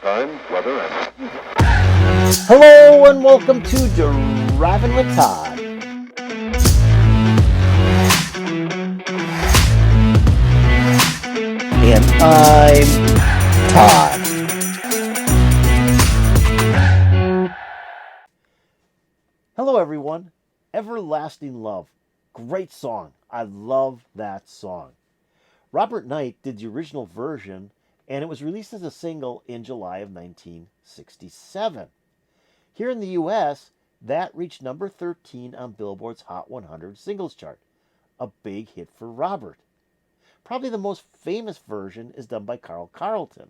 time, weather, and... Hello and welcome to Driving with Todd. And I'm Todd. Hello everyone. Everlasting Love. Great song. I love that song. Robert Knight did the original version, and it was released as a single in July of 1967. Here in the U.S., that reached number 13 on Billboard's Hot 100 singles chart. A big hit for Robert. Probably the most famous version is done by Carl Carlton.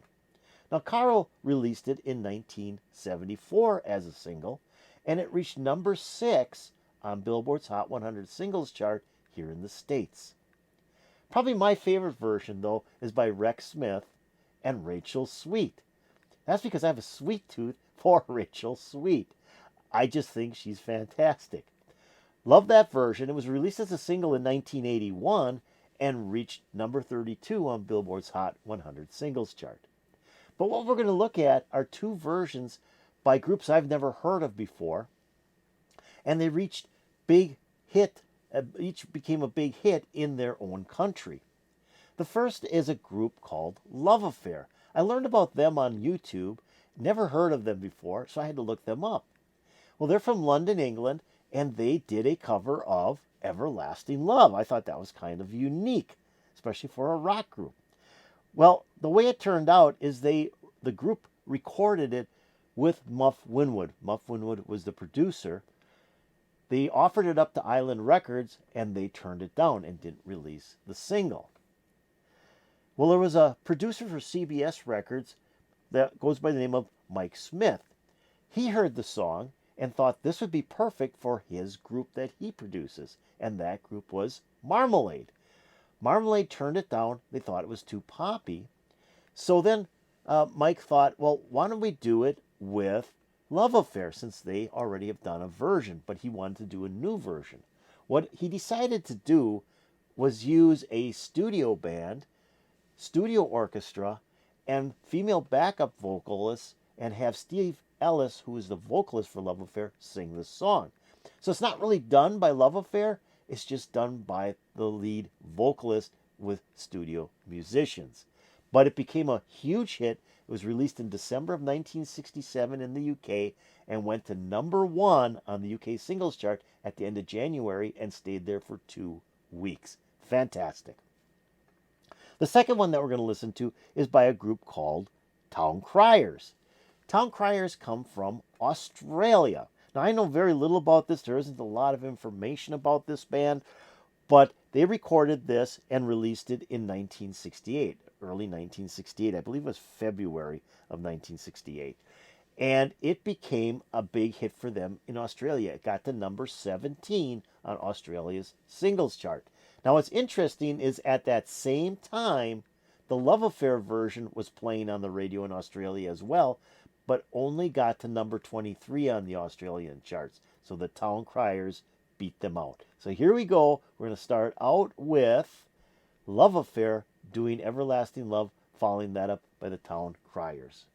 Now, Carl released it in 1974 as a single, and it reached number 6 on Billboard's Hot 100 singles chart here in the States. Probably my favorite version, though, is by Rex Smith and Rachel Sweet. That's because I have a sweet tooth for Rachel Sweet. I just think she's fantastic. Love that version. It was released as a single in 1981 and reached number 32 on Billboard's Hot 100 singles chart. But what we're going to look at are two versions by groups I've never heard of before, and they reached big hit. Each became a big hit in their own country. The first is a group called Love Affair. I learned about them on YouTube, never heard of them before, so I had to look them up. Well, they're from London, England, and they did a cover of Everlasting Love. I thought that was kind of unique, especially for a rock group. Well, the way it turned out is the group recorded it with Muff Winwood. Muff Winwood was the producer. They offered it up to Island Records, and they turned it down and didn't release the single. Well, there was a producer for CBS Records that goes by the name of Mike Smith. He heard the song and thought this would be perfect for his group that he produces, and that group was Marmalade. Marmalade turned it down. They thought it was too poppy. So then Mike thought, well, why don't we do it with Love Affair, since they already have done a version, but he wanted to do a new version. What he decided to do was use a studio band, studio orchestra, and female backup vocalists, and have Steve Ellis, who is the vocalist for Love Affair, sing this song. So it's not really done by Love Affair, it's just done by the lead vocalist with studio musicians. But it became a huge hit. It was released in December of 1967 in the UK and went to number 1 on the UK singles chart at the end of January and stayed there for 2 weeks. Fantastic. The second one that we're going to listen to is by a group called Town Criers. Town Criers come from Australia. Now, I know very little about this. There isn't a lot of information about this band, but they recorded this and released it in 1968. Early 1968. I believe it was February of 1968. And it became a big hit for them in Australia. It got to number 17 on Australia's singles chart. Now, what's interesting is at that same time, the Love Affair version was playing on the radio in Australia as well, but only got to number 23 on the Australian charts. So the Town Criers beat them out. So here we go. We're going to start out with Love Affair doing Everlasting Love, following that up by the Town Criers.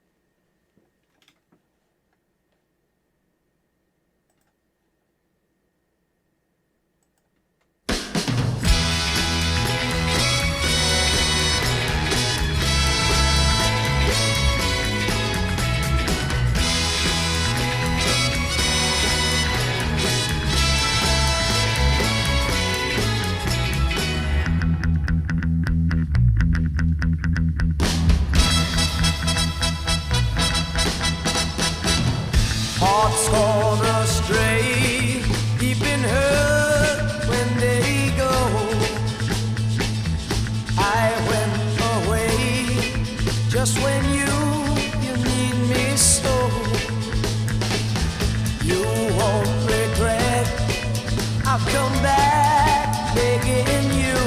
Hearts gone astray, deep in hurt when they go. I went away just when you need me so. You won't regret, I'll come back begging you.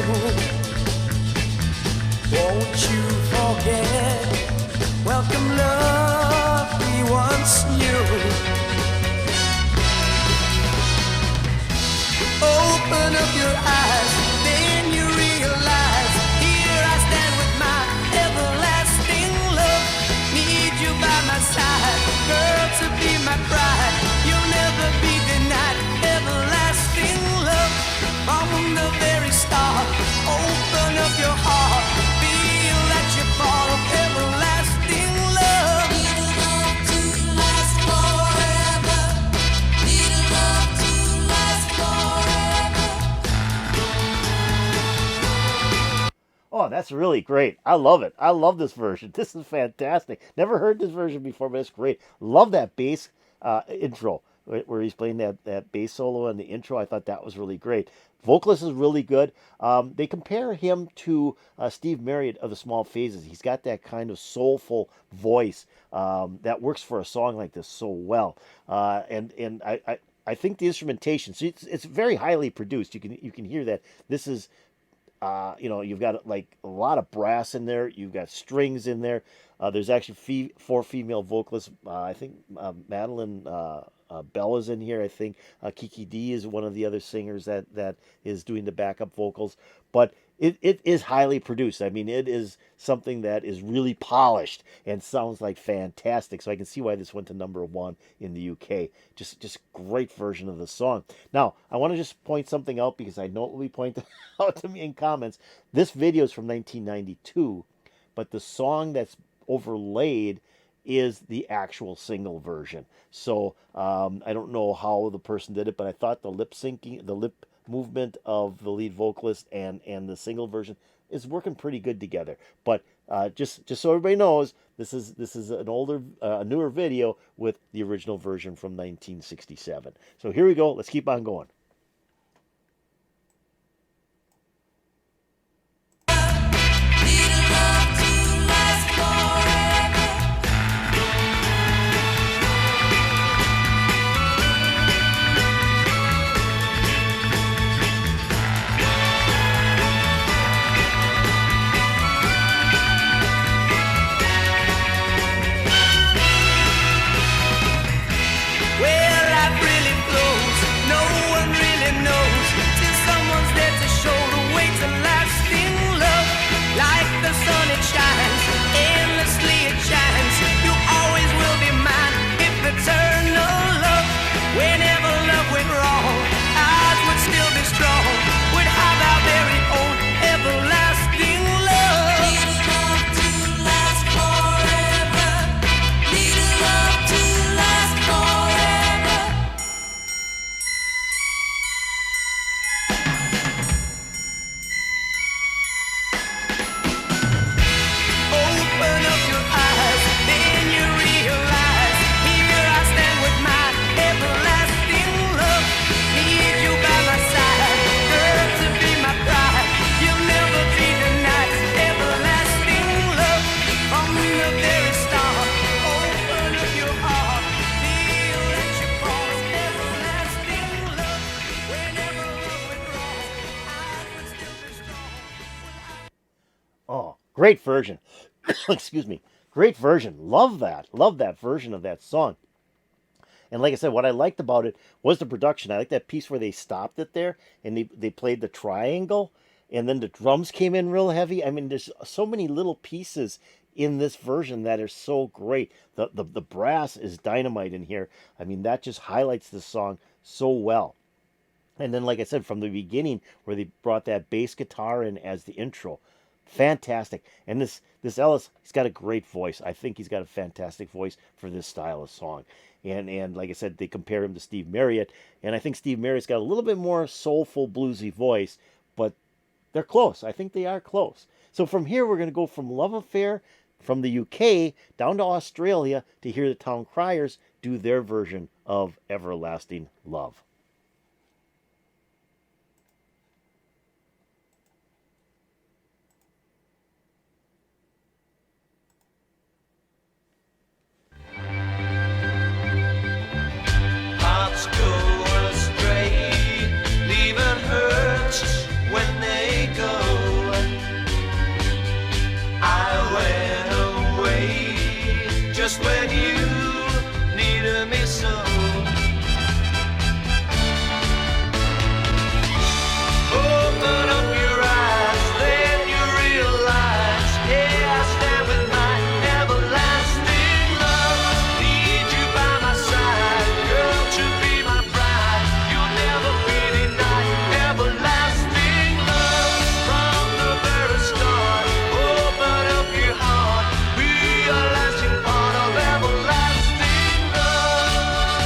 Won't you forget, welcome love we once knew. Open up your eyes, then you realize, here I stand with my everlasting love. Need you by my That's really great. I love it. I love this version. This is fantastic. Never heard this version before, but it's great. Love that bass intro where he's playing that bass solo in the intro. I thought that was really great. Vocalist is really good. They compare him to Steve Marriott of the Small Phases. He's got that kind of soulful voice that works for a song like this so well. And I think the instrumentation, so it's very highly produced. You can hear that this is you've got like a lot of brass in there. You've got strings in there. There's actually four female vocalists. I think Madeline Bell is in here. I think Kiki D is one of the other singers that is doing the backup vocals. But it is highly produced. I mean, it is something that is really polished and sounds like fantastic. So I can see why this went to #1 in the UK. Just great version of the song. Now, I want to just point something out because I know it will be pointed out to me in comments. This video is from 1992, but the song that's overlaid is the actual single version. So I don't know how the person did it, but I thought the lip movement of the lead vocalist and the single version is working pretty good together. But just so everybody knows, this is an older, newer video with the original version from 1967. So here we go. Let's keep on going. Great version. Excuse me. Great version. Love that. Love that version of that song. And like I said, what I liked about it was the production. I like that piece where they stopped it there and they played the triangle and then the drums came in real heavy. I mean, there's so many little pieces in this version that are so great. The brass is dynamite in here. I mean, that just highlights the song so well. And then, like I said, from the beginning where they brought that bass guitar in as the intro. Fantastic. And this Ellis, he's got a great voice. I think he's got a fantastic voice for this style of song. And like I said, they compare him to Steve Marriott. And I think Steve Marriott's got a little bit more soulful, bluesy voice, but they're close. I think they are close. So from here, we're going to go from Love Affair from the UK down to Australia to hear the Town Criers do their version of Everlasting Love. Just when you needed me so. Open up your eyes, then you realize, yeah, I stand with my everlasting love. Need you by my side, girl, to be my bride. You'll never be denied everlasting love. From the very start, open up your heart, realizing part of everlasting love.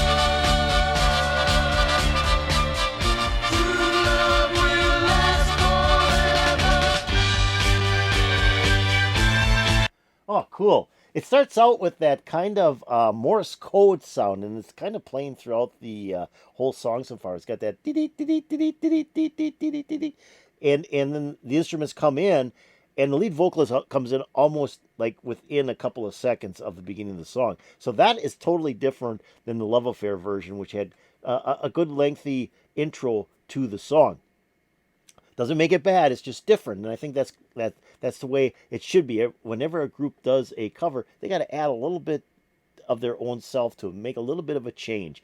cool. It starts out with that kind of Morse code sound, and it's kind of playing throughout the whole song so far. It's got that and then the instruments come in, and the lead vocalist comes in almost like within a couple of seconds of the beginning of the song. So that is totally different than the Love Affair version, which had a good lengthy intro to the song. Doesn't make it bad. It's just different, and I think that's the way it should be. Whenever a group does a cover, they got to add a little bit of their own self to it, make a little bit of a change.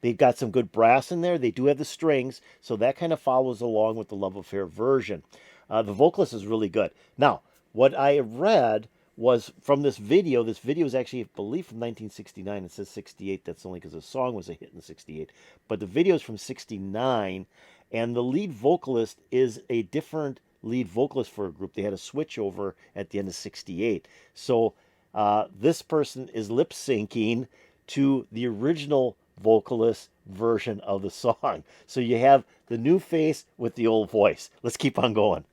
They've got some good brass in there. They do have the strings, so that kind of follows along with the Love Affair version. The vocalist is really good. Now, what I read was from this video. This video is actually, I believe, from 1969. It says 68. That's only because the song was a hit in 68. But the video is from 69, and the lead vocalist is a different lead vocalist for a group. They had a switch over at the end of 68. So this person is lip syncing to the original vocalist version of the song. So you have the new face with the old voice. Let's keep on going.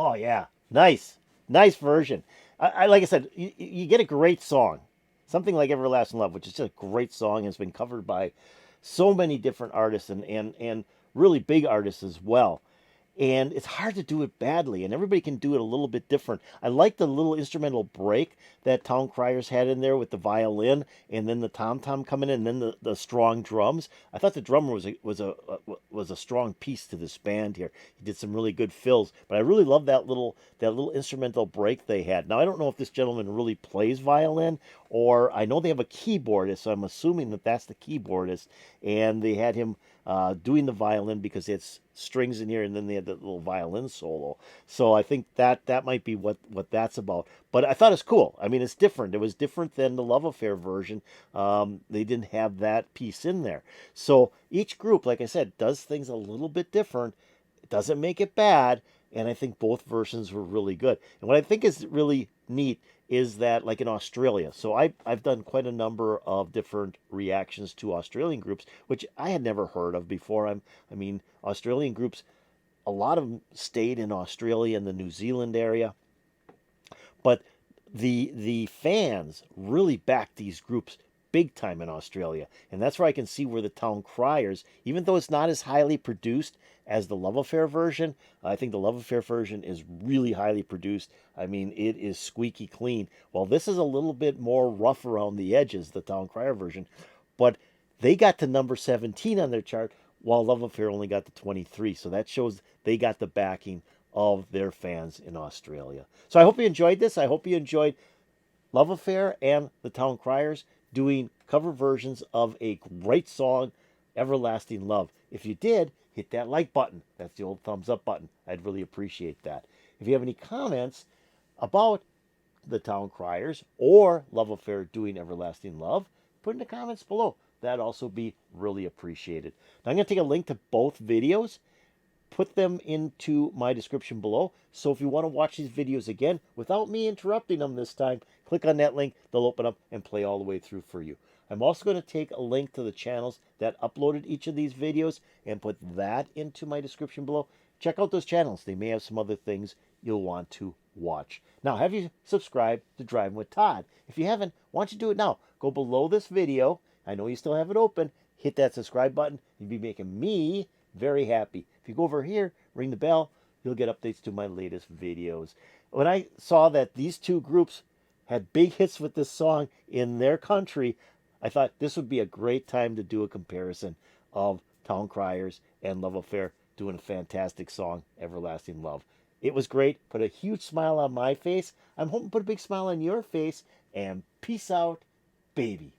Oh yeah, nice version. I like I said, you get a great song, something like "Everlasting Love," which is just a great song and has been covered by so many different artists and really big artists as well. And it's hard to do it badly, and everybody can do it a little bit different. I like the little instrumental break that Town Criers had in there with the violin, and then the tom tom coming in, and then the strong drums. I thought the drummer was a strong piece to this band here. He did some really good fills, but I really love that little instrumental break they had. Now I don't know if this gentleman really plays violin, or I know they have a keyboardist, so I'm assuming that that's the keyboardist, and they had him doing the violin because it's strings in here, and then they had the little violin solo. So I think that might be what that's about. But I thought it's cool. I mean, it's different. It was different than the Love Affair version. They didn't have that piece in there. So each group, like I said, does things a little bit different. It doesn't make it bad. And I think both versions were really good. And what I think is really neat is that, like in Australia, so I've done quite a number of different reactions to Australian groups, which I had never heard of before. I mean, Australian groups, a lot of them stayed in Australia and the New Zealand area, but the fans really backed these groups big time in Australia. And that's where I can see where the Town Criers, even though it's not as highly produced as the Love Affair version, I think the Love Affair version is really highly produced. I mean, it is squeaky clean. Well, this is a little bit more rough around the edges, the Town Crier version, but they got to number 17 on their chart, while Love Affair only got to 23. So that shows they got the backing of their fans in Australia. So I hope you enjoyed this. I hope you enjoyed Love Affair and the Town Criers doing cover versions of a great song, Everlasting Love. If you did, hit that like button. That's the old thumbs up button. I'd really appreciate that. If you have any comments about the Town Criers or Love Affair Doing Everlasting Love, put in the comments below. That'd also be really appreciated. Now I'm going to take a link to both videos, put them into my description below. So if you want to watch these videos again without me interrupting them this time, click on that link. They'll open up and play all the way through for you. I'm also going to take a link to the channels that uploaded each of these videos and put that into my description below. Check out those channels. They may have some other things you'll want to watch. Now, have you subscribed to Driving with Todd? If you haven't, why don't you do it now? Go below this video. I know you still have it open. Hit that subscribe button. You'd be making me very happy. If you go over here, ring the bell, you'll get updates to my latest videos. When I saw that these two groups had big hits with this song in their country, I thought this would be a great time to do a comparison of Town Criers and Love Affair doing a fantastic song, Everlasting Love. It was great. Put a huge smile on my face. I'm hoping to put a big smile on your face. And peace out, baby.